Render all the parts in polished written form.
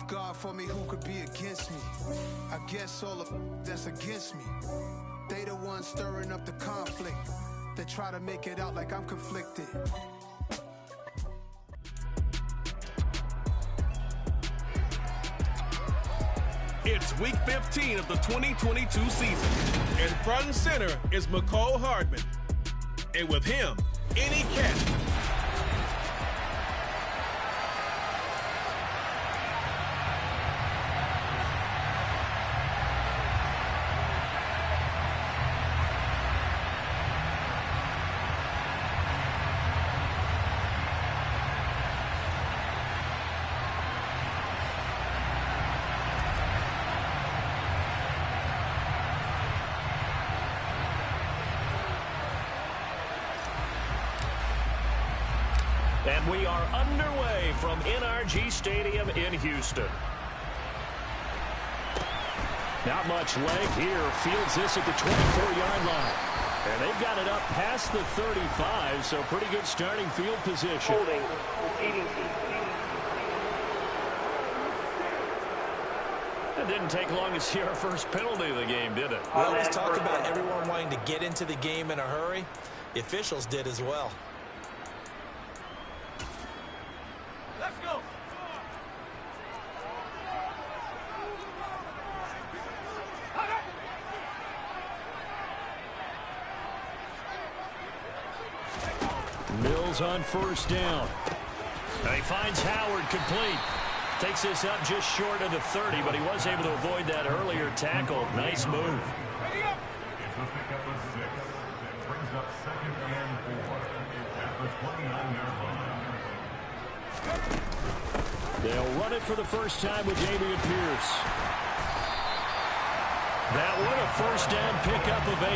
God for me, who could be against me? I guess all of that's against me. They the ones stirring up the conflict. They try to make it out like I'm conflicted. It's week 15 of the 2022 season. And front and center is Mecole Hardman. And with him, any catch. And we are underway from NRG Stadium in Houston. Not much leg here. Fields this at the 24-yard line. And they've got it up past the 35, so pretty good starting field position. Holding. It didn't take long to see our first penalty of the game, did it? Well, let's talk about everyone wanting to get into the game in a hurry. The officials did as well. Let's go. Mills on first down. And he finds Howard complete. Takes this up just short of the 30, but he was able to avoid that earlier tackle. Nice move. Ready up. It's a pickup of 6. That brings up 2nd and 4 at the 29-yard line. They'll run it for the first time with Dameon Pierce. That one a first down pickup of 8.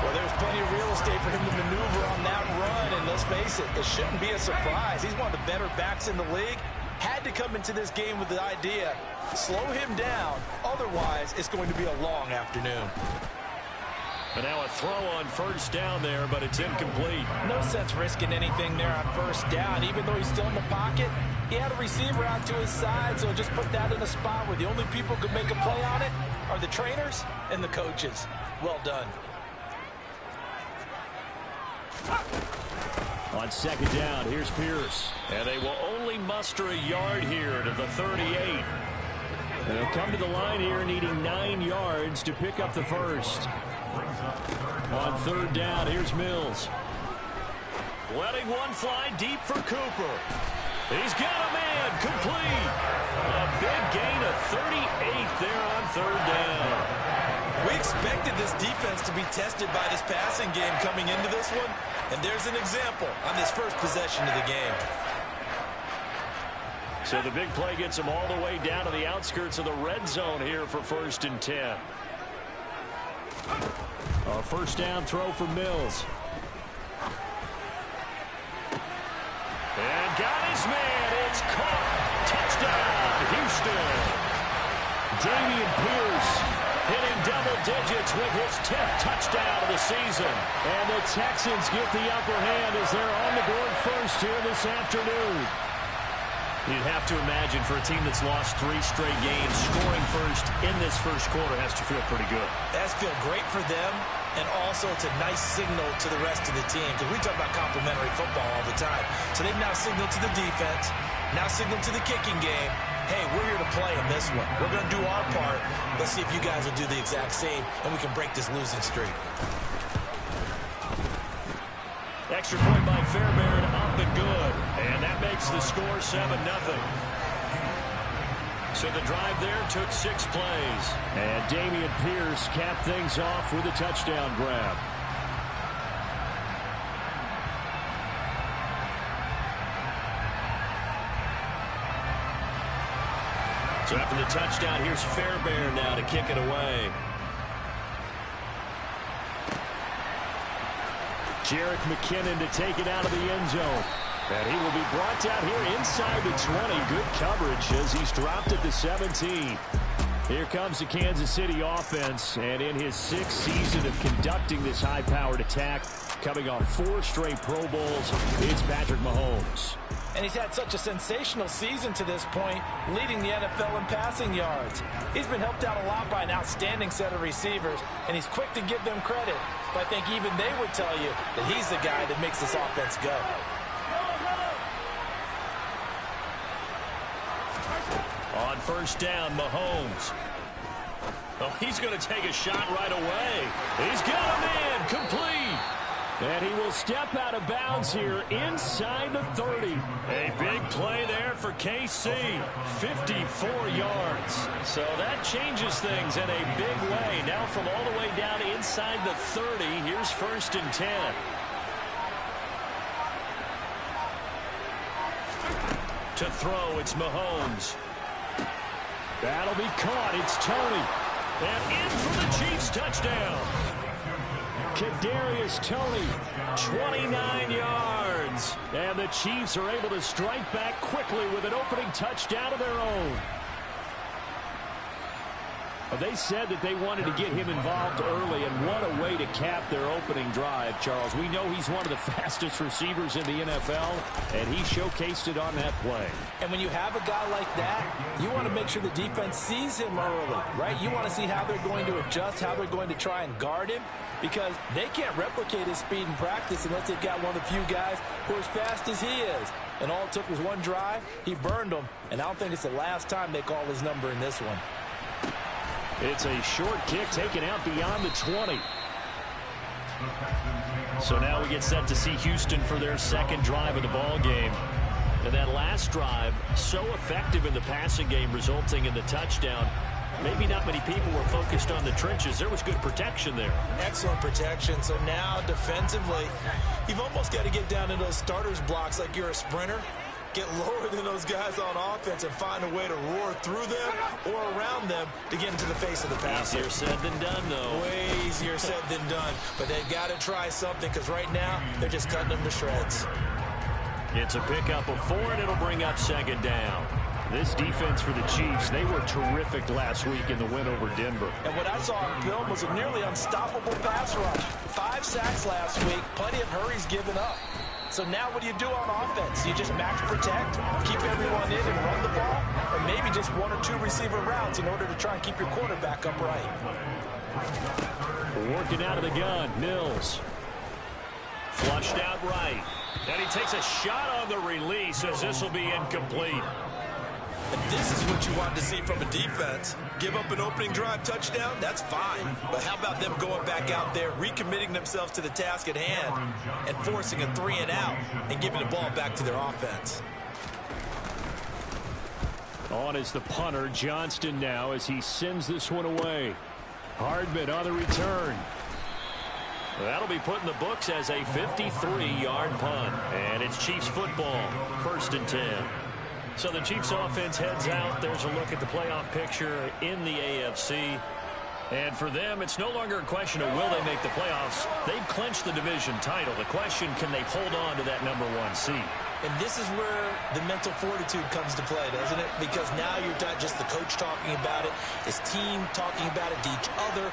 Well, there's plenty of real estate for him to maneuver on that run, and let's face it, it shouldn't be a surprise. He's one of the better backs in the league. Had to come into this game with the idea, slow him down, otherwise it's going to be a long afternoon. And now a throw on first down there, but it's incomplete. No sense risking anything there on first down, even though he's still in the pocket. He had a receiver out to his side, so just put that in a spot where the only people who can make a play on it are the trainers and the coaches. Well done. On second down, here's Pierce. And they will only muster a yard here to the 38. They'll come to the line here needing 9 yards to pick up the first. On third down, here's Mills. Letting one fly deep for Cooper. He's got a man complete. A big gain of 38 there on third down. We expected this defense to be tested by this passing game coming into this one, and there's an example on this first possession of the game. So the big play gets them all the way down to the outskirts of the red zone here for 1st and 10. A first down throw for Mills. And got his man. It's caught. Touchdown, Houston. Dameon Pierce hitting double digits with his 10th touchdown of the season. And the Texans get the upper hand as they're on the board first here this afternoon. You'd have to imagine for a team that's lost 3 straight games, scoring first in this first quarter has to feel pretty good. That's feel great for them, and also it's a nice signal to the rest of the team, because we talk about complementary football all the time. So they've now signaled to the defense, now signaled to the kicking game, hey, we're here to play in this one. We're going to do our part. Let's see if you guys will do the exact same, and we can break this losing streak. Extra point by Fairbairn, up and good. And that makes the score 7-0. So the drive there took 6 plays. And Dameon Pierce capped things off with a touchdown grab. So after the touchdown, here's Fairbairn now to kick it away. Jerick McKinnon to take it out of the end zone. And he will be brought down here inside the 20. Good coverage as he's dropped at the 17. Here comes the Kansas City offense. And in his 6th season of conducting this high-powered attack, coming off 4 straight Pro Bowls, it's Patrick Mahomes. And he's had such a sensational season to this point, leading the NFL in passing yards. He's been helped out a lot by an outstanding set of receivers, and he's quick to give them credit. But I think even they would tell you that he's the guy that makes this offense go. On first down, Mahomes. Oh, he's going to take a shot right away. He's got him in, complete. And he will step out of bounds here inside the 30. A big play there for KC. 54 yards. So that changes things in a big way. Now from all the way down inside the 30, here's 1st and 10. To throw, it's Mahomes. That'll be caught. It's Tony. And in for the Chiefs touchdown. Kadarius Toney, 29 yards. And the Chiefs are able to strike back quickly with an opening touchdown of their own. They said that they wanted to get him involved early, and what a way to cap their opening drive, Charles. We know he's one of the fastest receivers in the NFL, and he showcased it on that play. And when you have a guy like that, you want to make sure the defense sees him early, right? You want to see how they're going to adjust, how they're going to try and guard him, because they can't replicate his speed in practice unless they've got one of the few guys who are as fast as he is. And all it took was one drive. He burned them, and I don't think it's the last time they call his number in this one. It's a short kick taken out beyond the 20. So now we get set to see Houston for their second drive of the ball game. And that last drive, so effective in the passing game, resulting in the touchdown. Maybe not many people were focused on the trenches. There was good protection there. Excellent protection. So now defensively, you've almost got to get down to those starters blocks like you're a sprinter. Get lower than those guys on offense and find a way to roar through them or around them to get into the face of the passer. Easier said than done, though. Way easier said than done. But they've got to try something, because right now they're just cutting them to shreds. It's a pickup of 4, and it'll bring up 2nd down. This defense for the Chiefs, they were terrific last week in the win over Denver. And what I saw on film was a nearly unstoppable pass rush. 5 sacks last week, plenty of hurries given up. So now what do you do on offense? You just max protect, keep everyone in and run the ball, or maybe just 1 or 2 receiver routes in order to try and keep your quarterback upright. Working out of the gun, Mills. Flushed out right. And he takes a shot on the release as this will be incomplete. And this is what you want to see from a defense. Give up an opening drive touchdown, that's fine. But how about them going back out there, recommitting themselves to the task at hand, and forcing a 3 and out, and giving the ball back to their offense. On is the punter, Johnston now, as he sends this one away. Hardman on the return. That'll be put in the books as a 53-yard punt. And it's Chiefs football, 1st and 10. So the Chiefs offense heads out. There's a look at the playoff picture in the AFC. And for them, it's no longer a question of will they make the playoffs. They've clinched the division title. The question, can they hold on to that #1 seed? And this is where the mental fortitude comes to play, doesn't it? Because now you're not just the coach talking about it, his team talking about it to each other,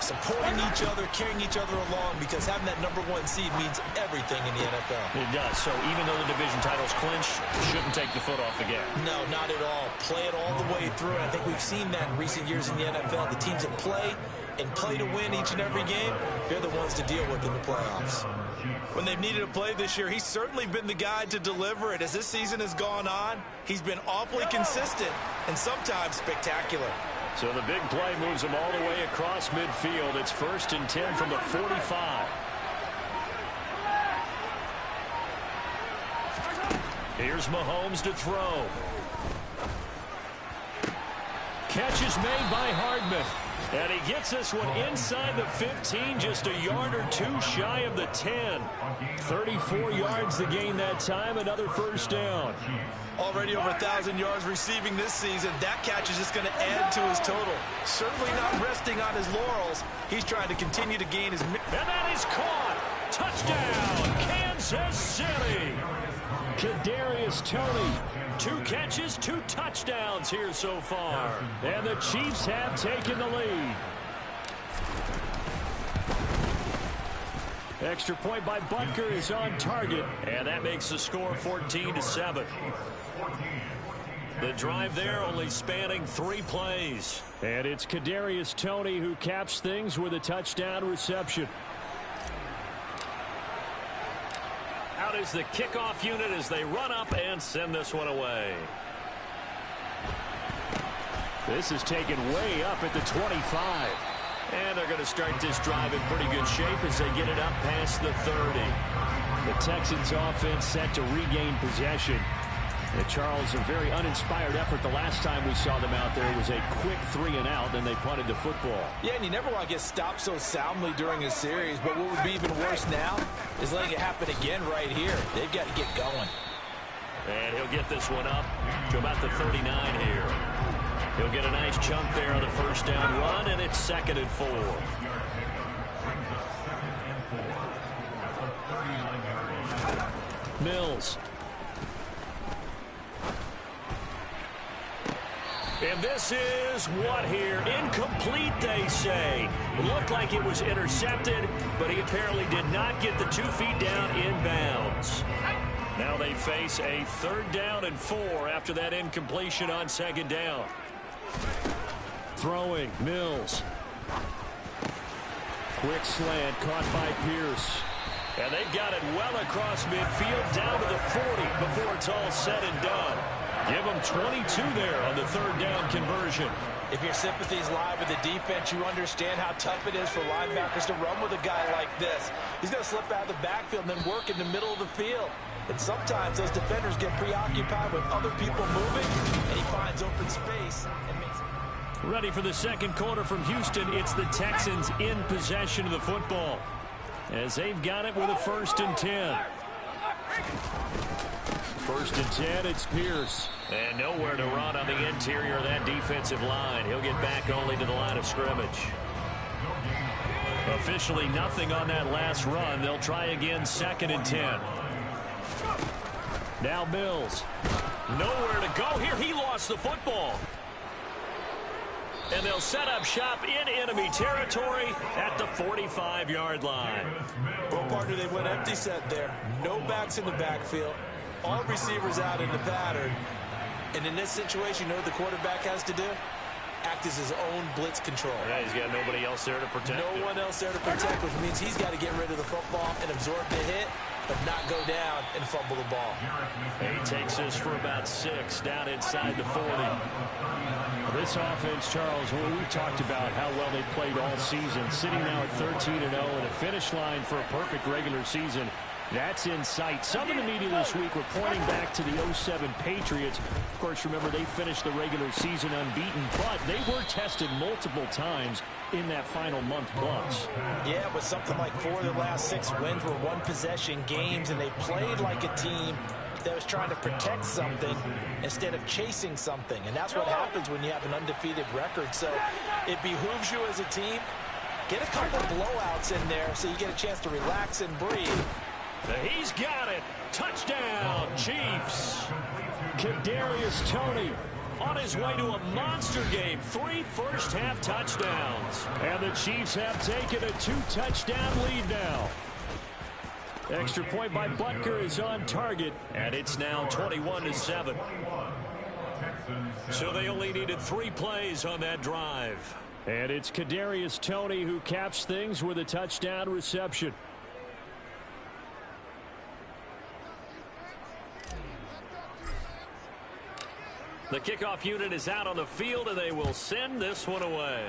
supporting each other, carrying each other along, because having that #1 seed means everything in the NFL. It does. So even though the division title's clinched, shouldn't take the foot off the gas. No, not at all. Play it all the way through. And I think we've seen that in recent years in the NFL. The teams that play and play to win each and every game, they're the ones to deal with in the playoffs. When they've needed a play this year, he's certainly been the guy to deliver it. As this season has gone on, he's been awfully consistent and sometimes spectacular. So the big play moves them all the way across midfield. It's 1st and 10 from the 45. Here's Mahomes to throw. Catch is made by Hardman. And he gets this one inside the 15, just a yard or 2 shy of the 10. 34 yards to gain that time, another 1st down. Already over 1,000 yards receiving this season. That catch is just going to add to his total. Certainly not resting on his laurels. He's trying to continue to gain his... And that is caught. Touchdown, Kansas City. Kadarius Toney. 2 catches, 2 touchdowns here so far. And the Chiefs have taken the lead. Extra point by Butker is on target, and that makes the score 14-7. The drive there only spanning 3 plays. And it's Kadarius Toney who caps things with a touchdown reception. Out is the kickoff unit as they run up and send this one away. This is taken way up at the 25. And they're going to start this drive in pretty good shape as they get it up past the 30. The Texans offense set to regain possession. And Charles, a very uninspired effort the last time we saw them out there. It was a quick 3-and-out, then they punted the football. Yeah, and you never want to get stopped so soundly during a series, but what would be even worse now is letting it happen again right here. They've got to get going. And he'll get this one up to about the 39 here. He'll get a nice chunk there on the first down run, and it's 2nd and 4. Mills. And this is what here? Incomplete, they say. Looked like it was intercepted, but he apparently did not get the 2 feet down inbounds. Now they face a 3rd down and 4 after that incompletion on 2nd down. Throwing, Mills. Quick slant caught by Pierce. And they've got it well across midfield down to the 40 before it's all said and done. Give them 22 there on the 3rd down conversion. If your sympathies lie with the defense, you understand how tough it is for linebackers to run with a guy like this. He's going to slip out of the backfield and then work in the middle of the field. And sometimes those defenders get preoccupied with other people moving, and he finds open space and makes it. Ready for the 2nd quarter from Houston. It's the Texans in possession of the football as they've got it with a 1st and 10. 1st and 10, it's Pierce. And nowhere to run on the interior of that defensive line. He'll get back only to the line of scrimmage. Officially nothing on that last run. They'll try again 2nd and 10. Now Mills. Nowhere to go here. He lost the football. And they'll set up shop in enemy territory at the 45-yard line. Well, partner, they went empty set there. No backs in the backfield. All receivers out in the pattern. And in this situation, you know what the quarterback has to do? Act as his own blitz control. Yeah, he's got nobody else there to protect him. No one else there to protect, which means he's got to get rid of the football and absorb the hit, but not go down and fumble the ball. He takes this for about 6 down inside the 40. This offense, Charles, well, we've talked about how well they played all season, sitting now at 13-0 and a finish line for a perfect regular season. That's in sight. Some in the media this week were pointing back to the 07 Patriots. Of course, remember, they finished the regular season unbeaten, but they were tested multiple times in that final month plus. Yeah, but something like 4 of the last 6 wins were one-possession games, and they played like a team that was trying to protect something instead of chasing something. And that's what happens when you have an undefeated record. So it behooves you as a team, get a couple blowouts in there so you get a chance to relax and breathe. He's got it. Touchdown, Chiefs. Kadarius Toney on his way to a monster game. 3 first-half touchdowns. And the Chiefs have taken a 2-touchdown lead now. Extra point by Butker is on target. And it's now 21-7. So they only needed 3 plays on that drive. And it's Kadarius Toney who caps things with a touchdown reception. The kickoff unit is out on the field, and they will send this one away.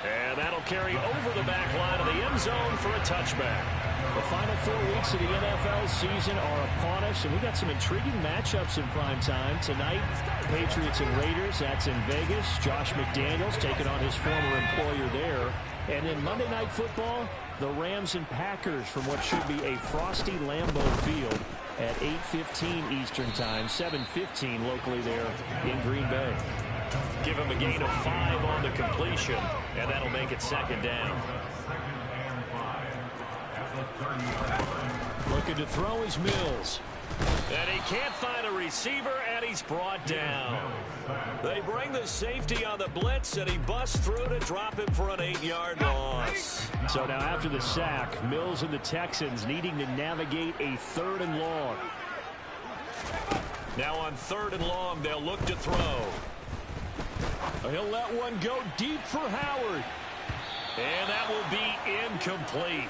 And that'll carry over the back line of the end zone for a touchback. The final 4 weeks of the NFL season are upon us, and we got some intriguing matchups in prime time. Tonight, Patriots and Raiders, that's in Vegas. Josh McDaniels taking on his former employer there. And then Monday Night Football, the Rams and Packers from what should be a frosty Lambeau Field at 8:15 Eastern Time, 7:15 locally there in Green Bay. Give him a gain of 5 on the completion, and that'll make it 2nd down. Looking to throw is Mills. And he can't find a receiver, and he's brought down. They bring the safety on the blitz, and he busts through to drop him for an 8-yard loss. So now after the sack, Mills and the Texans needing to navigate a 3rd and long. Now on 3rd and long, they'll look to throw. He'll let one go deep for Howard. And that will be incomplete.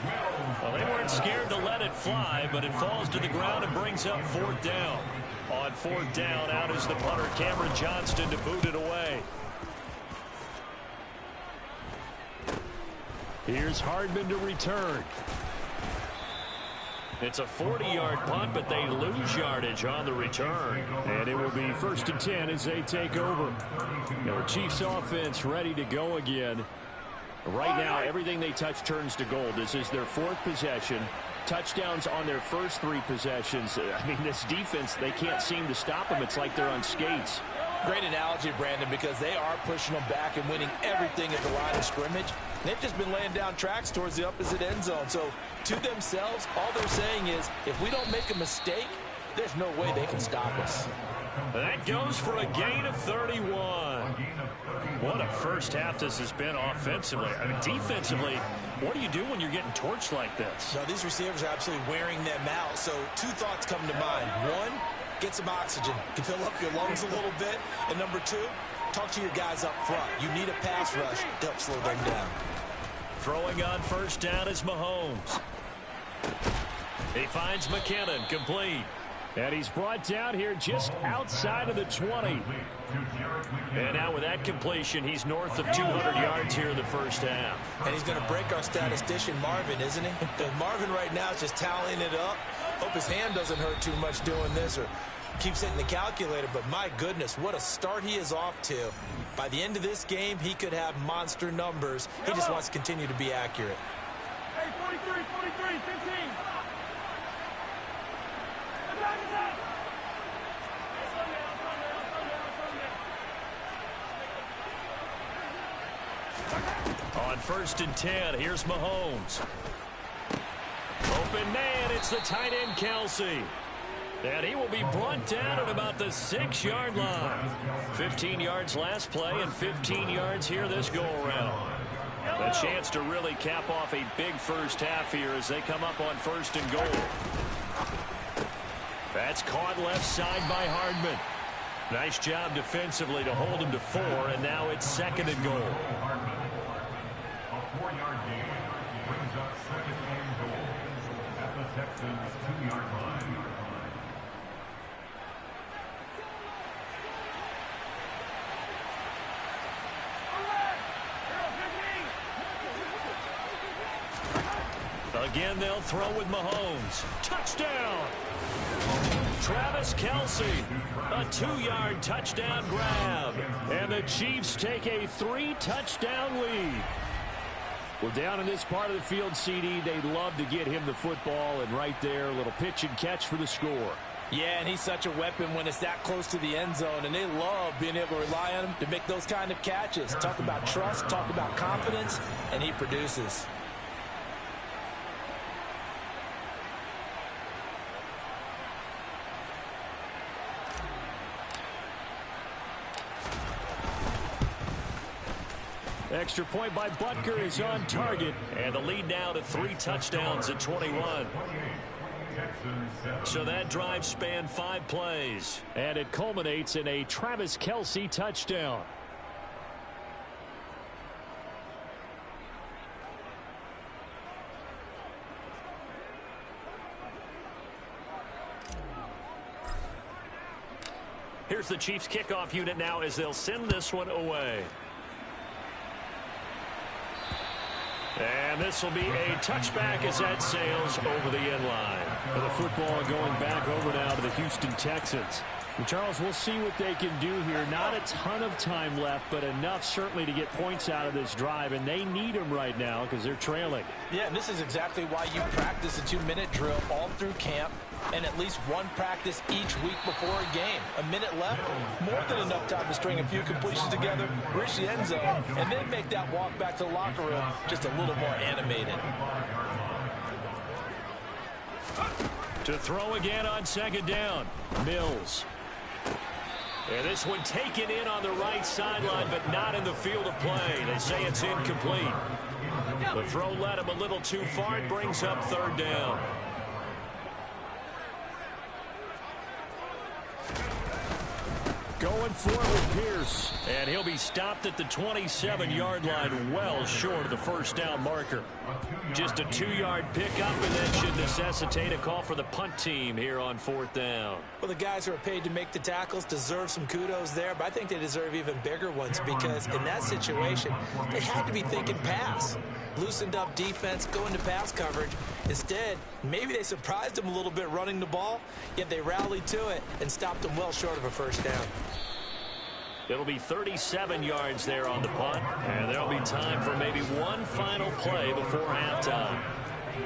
Well, they weren't scared to let it fly, but it falls to the ground and brings up 4th down. On 4th down, out is the punter, Cameron Johnston, to boot it away. Here's Hardman to return. It's a 40-yard punt, but they lose yardage on the return. And it will be 1st and 10 as they take over. The Chiefs offense ready to go again. Right now, everything they touch turns to gold. This is their 4th possession. Touchdowns on their first 3 possessions. I mean, this defense, they can't seem to stop them. It's like they're on skates. Great analogy, Brandon, because they are pushing them back and winning everything at the line of scrimmage. They've just been laying down tracks towards the opposite end zone. So, to themselves, all they're saying is, if we don't make a mistake, there's no way they can stop us. That goes for a gain of 31. What a first half this has been offensively. I mean, defensively, what do you do when you're getting torched like this? No, these receivers are absolutely wearing them out. So 2 thoughts come to mind. 1, get some oxygen. You can fill up your lungs a little bit. And number 2, talk to your guys up front. You need a pass rush to help slow them down. Throwing on 1st down is Mahomes. He finds McKinnon, complete. And he's brought down here just outside of the 20. And now with that completion, he's north of 200 yards here in the first half. And he's going to break our statistician, Marvin, isn't he? Marvin right now is just tallying it up. Hope his hand doesn't hurt too much doing this or keeps hitting the calculator. But my goodness, what a start he is off to. By the end of this game, he could have monster numbers. He just wants to continue to be accurate. Hey, 43, 15. On 1st and 10, here's Mahomes. Open man, it's the tight end Kelsey. And he will be brought down at about the 6-yard line. 15 yards last play and 15 yards here this go-around. A chance to really cap off a big first half here as they come up on 1st and goal. That's caught left side by Hardman. Nice job defensively to hold him to 4, and now it's 2nd and goal. A 4-yard gain brings up 2nd and goal at the Texans' 2-yard line. Again, they'll throw with Mahomes. Touchdown! Travis Kelce, a 2-yard touchdown grab. And the Chiefs take a 3-touchdown lead. Well, down in this part of the field, CD, they'd love to get him the football, and right there, a little pitch and catch for the score. Yeah, and he's such a weapon when it's that close to the end zone, and they love being able to rely on him to make those kind of catches. Talk about trust, talk about confidence, and he produces. Extra point by Butker is on target. And the lead now to 3 touchdowns at 21. So that drive spanned 5 plays. And it culminates in a Travis Kelce touchdown. Here's the Chiefs kickoff unit now as they'll send this one away. And this will be a touchback as that sails over the end line. And the football going back over now to the Houston Texans. And Charles, we'll see what they can do here. Not a ton of time left, but enough certainly to get points out of this drive. And they need them right now because they're trailing. Yeah, and this is exactly why you practice a 2-minute drill all through camp and at least one practice each week before a game. A minute left, more than enough time to string a few completions together, reach the end zone, and then make that walk back to the locker room just a little more animated. To To throw again on second down. Mills. And this one taken in on the right sideline, but not in the field of play. They say it's incomplete. The throw led him a little too far. It brings up third down. Going for it with Pierce. And he'll be stopped at the 27-yard line, well short of the first down marker. Just a 2-yard pickup, and that should necessitate a call for the punt team here on fourth down. Well, the guys who are paid to make the tackles deserve some kudos there, but I think they deserve even bigger ones because in that situation, they had to be thinking pass. Loosened up defense, going to pass coverage. Instead, maybe they surprised them a little bit running the ball, yet they rallied to it and stopped them well short of a first down. It'll be 37 yards there on the punt, and there'll be time for maybe one final play before halftime.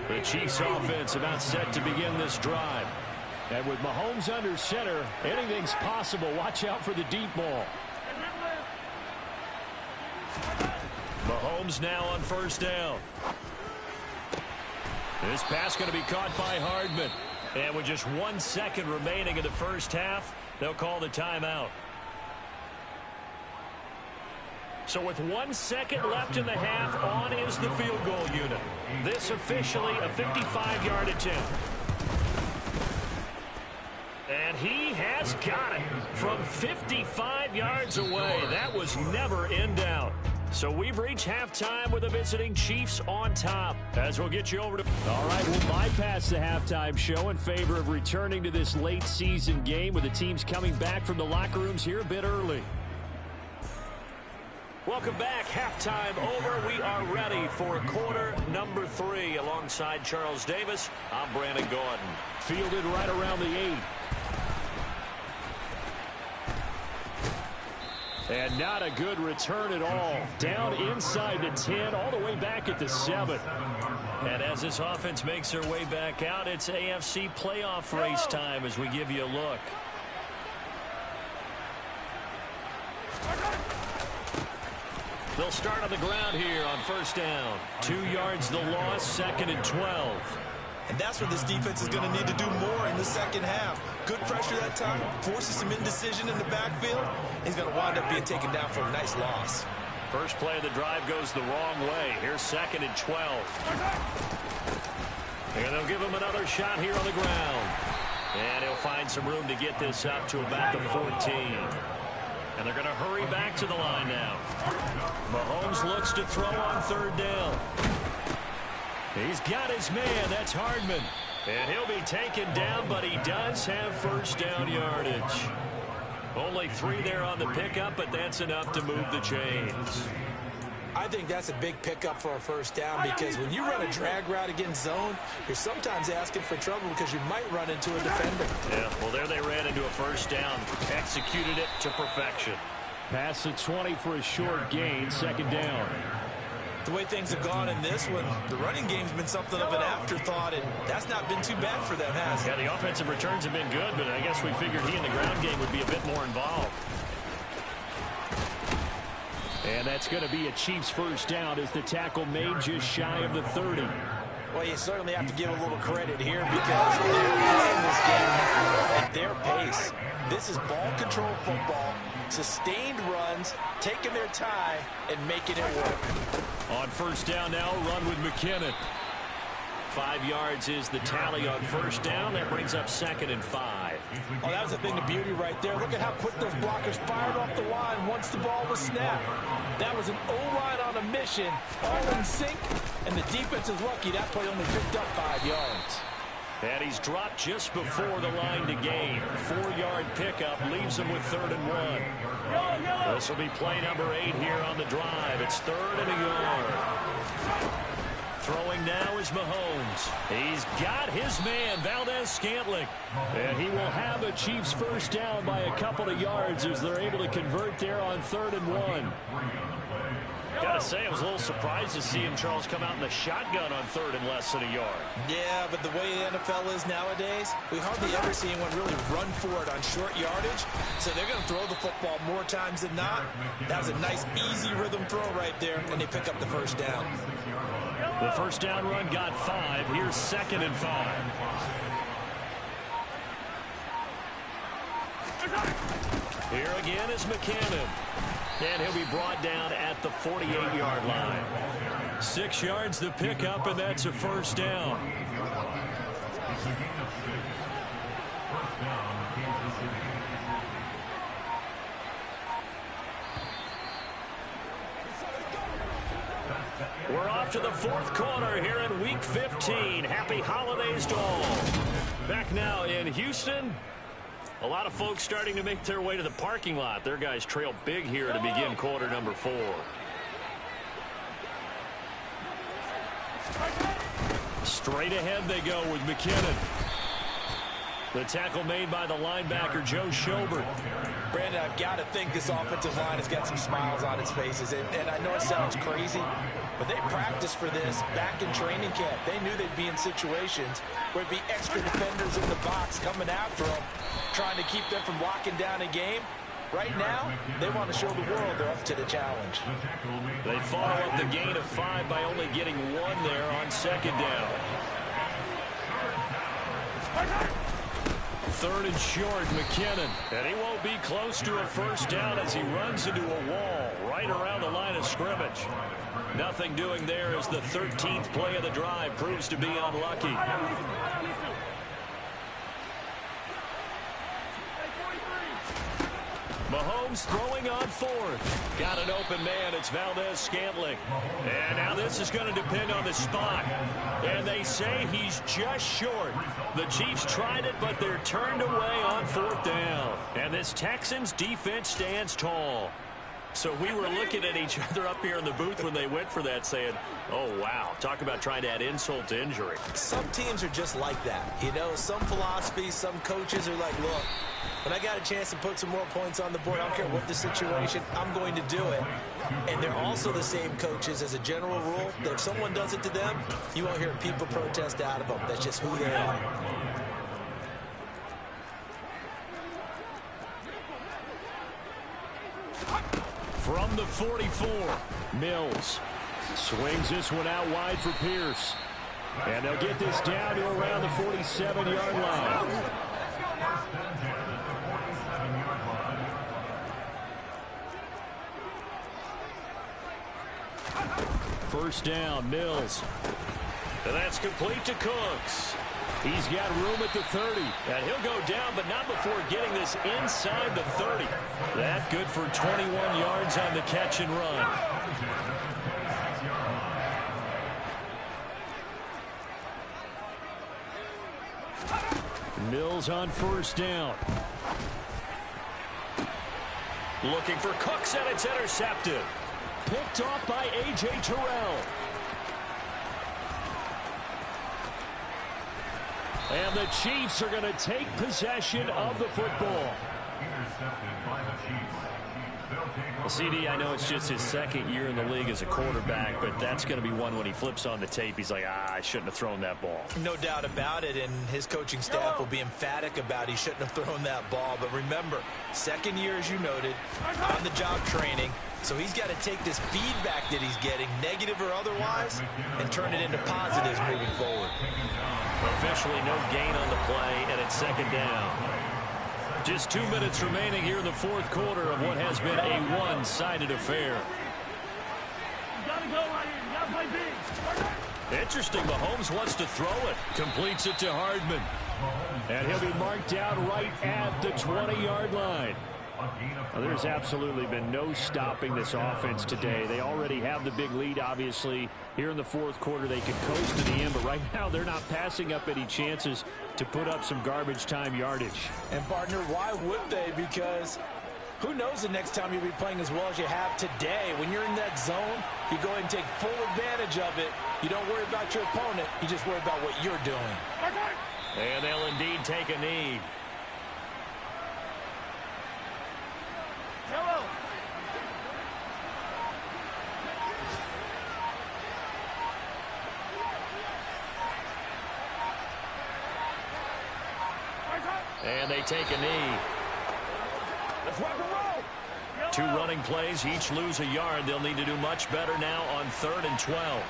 The Chiefs offense about set to begin this drive. And with Mahomes under center, anything's possible. Watch out for the deep ball. Mahomes now on first down. This pass going to be caught by Hardman. And with just 1 second remaining in the first half, they'll call the timeout. So with 1 second left in the half, on is the field goal unit. This officially a 55-yard attempt. And he has got it from 55 yards away. That was never in doubt. So we've reached halftime with the visiting Chiefs on top. As we'll get you over to... All right, we'll bypass the halftime show in favor of returning to this late season game with the teams coming back from the locker rooms here a bit early. Welcome back. Halftime over. We are ready for quarter number 3. Alongside Charles Davis, I'm Brandon Gordon. Fielded right around the 8. And not a good return at all. Down inside the 10, all the way back at the 7. And as this offense makes their way back out, it's AFC playoff race time as we give you a look. They'll start on the ground here on first down. 2 yards the loss, 2nd and 12. And that's where this defense is going to need to do more in the second half. Good pressure that time, forces some indecision in the backfield. He's going to wind up being taken down for a nice loss. First play of the drive goes the wrong way. Here's 2nd and 12. And they'll give him another shot here on the ground. And he'll find some room to get this up to about the 14. And they're going to hurry back to the line now. Mahomes looks to throw on third down. He's got his man. That's Hardman. And he'll be taken down, but he does have first down yardage. Only 3 there on the pickup, but that's enough to move the chains. I think that's a big pickup for a first down because when you run a drag route against zone, you're sometimes asking for trouble because you might run into a defender. Yeah, well, there they ran into a first down. Executed it to perfection. Pass the 20 for a short gain, 2nd down. The way things have gone in this one, the running game's been something of an afterthought, and that's not been too bad for them, has it? Yeah, the offensive returns have been good, but I guess we figured he in the ground game would be a bit more involved. And that's going to be a Chiefs first down as the tackle made just shy of the 30. Well, you certainly have to give a little credit here because they're playing this game at their pace. This is ball control football, sustained runs, taking their time, and making it work. On first down now, run with McKinnon. 5 yards is the tally on first down. That brings up 2nd and 5. Oh, that was a thing of beauty right there. Look at how quick those blockers fired off the line once the ball was snapped. That was an O-line on a mission, all in sync, and the defense is lucky that play only picked up 5 yards. And he's dropped just before the line to gain. 4-yard pickup leaves him with 3rd and 1. This will be play number 8 here on the drive. It's 3rd and a yard. Throwing now is Mahomes. He's got his man, Valdes-Scantling. And he will have a Chiefs first down by a couple of yards as they're able to convert there on 3rd and 1. Gotta say, I was a little surprised to see him, Charles, come out in the shotgun on 3rd and less than a yard. Yeah, but the way the NFL is nowadays, we hardly ever see anyone really run for it on short yardage. So they're going to throw the football more times than not. That was a nice, easy rhythm throw right there, and they pick up the first down. The first down run got 5. Here's 2nd and 5. Here again is McKinnon. And he'll be brought down at the 48-yard line. 6 yards the pickup, and that's a first down. It's a gain of 6. First down, Kansas City. We're off to the fourth quarter here in Week 15. Happy holidays to all. Back now in Houston. A lot of folks starting to make their way to the parking lot. Their guys trail big here to begin quarter number 4. Straight ahead they go with McKinnon. The tackle made by the linebacker, Joe Schobert. Brandon, I've got to think this offensive line has got some smiles on its faces. And I know it sounds crazy, but they practiced for this back in training camp. They knew they'd be in situations where it'd be extra defenders in the box coming after them, trying to keep them from locking down a game. Right now, they want to show the world they're up to the challenge. They follow up the gain of 5 by only getting 1 there on second down. 3rd and short, McKinnon. And he won't be close to a first down as he runs into a wall right around the line of scrimmage. Nothing doing there as the 13th play of the drive proves to be unlucky. Mahomes throwing on 4th. Got an open man. It's Valdez-Scantling. And now this is going to depend on the spot. And they say he's just short. The Chiefs tried it, but they're turned away on 4th down. And this Texans defense stands tall. So we were looking at each other up here in the booth when they went for that saying, oh, wow, talk about trying to add insult to injury. Some teams are just like that. You know, some philosophies, some coaches are like, look, when I got a chance to put some more points on the board, I don't care what the situation, I'm going to do it. And they're also the same coaches as a general rule that if someone does it to them, you won't hear people protest out of them. That's just who they are. From the 44, Mills swings this one out wide for Pierce. And they'll get this down to around the 47-yard line. First down, Mills. And that's complete to Cooks. He's got room at the 30. And he'll go down, but not before getting this inside the 30. That good for 21 yards on the catch and run. Mills on first down. Looking for Cooks, and it's intercepted. Picked off by A.J. Terrell. And the Chiefs are going to take possession of the football. Intercepted by the Chiefs. CD, I know it's just his second year in the league as a quarterback, but that's going to be one when he flips on the tape. He's like, I shouldn't have thrown that ball. No doubt about it, and his coaching staff will be emphatic about he shouldn't have thrown that ball. But remember, second year, as you noted, on-the-job training. So he's got to take this feedback that he's getting, negative or otherwise, and turn it into positives moving forward. Officially no gain on the play, and it's second down. Just 2 minutes remaining here in the fourth quarter of what has been a one-sided affair. You gotta go right here. You gotta play big. Interesting. Mahomes wants to throw it. Completes it to Hardman. And he'll be marked down right at the 20-yard line. Now, there's absolutely been no stopping this offense today. They already have the big lead, obviously. Here in the fourth quarter, they can coast to the end, but right now they're not passing up any chances to put up some garbage time yardage. And, partner, why would they? Because who knows the next time you'll be playing as well as you have today. When you're in that zone, you go ahead and take full advantage of it. You don't worry about your opponent. You just worry about what you're doing. And they'll indeed take a knee. And they take a knee. Let's rock and roll. 2 running plays, each lose a yard. They'll need to do much better now on 3rd and 12.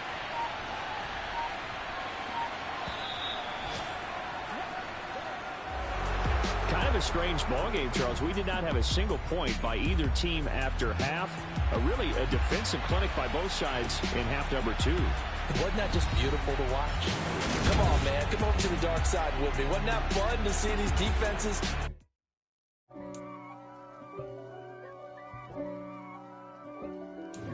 Kind of a strange ball game, Charles. We did not have a single point by either team after half. Really a defensive clinic by both sides in half number 2. Wasn't that just beautiful to watch? Come on, man. Come over to the dark side with me. Wasn't that fun to see these defenses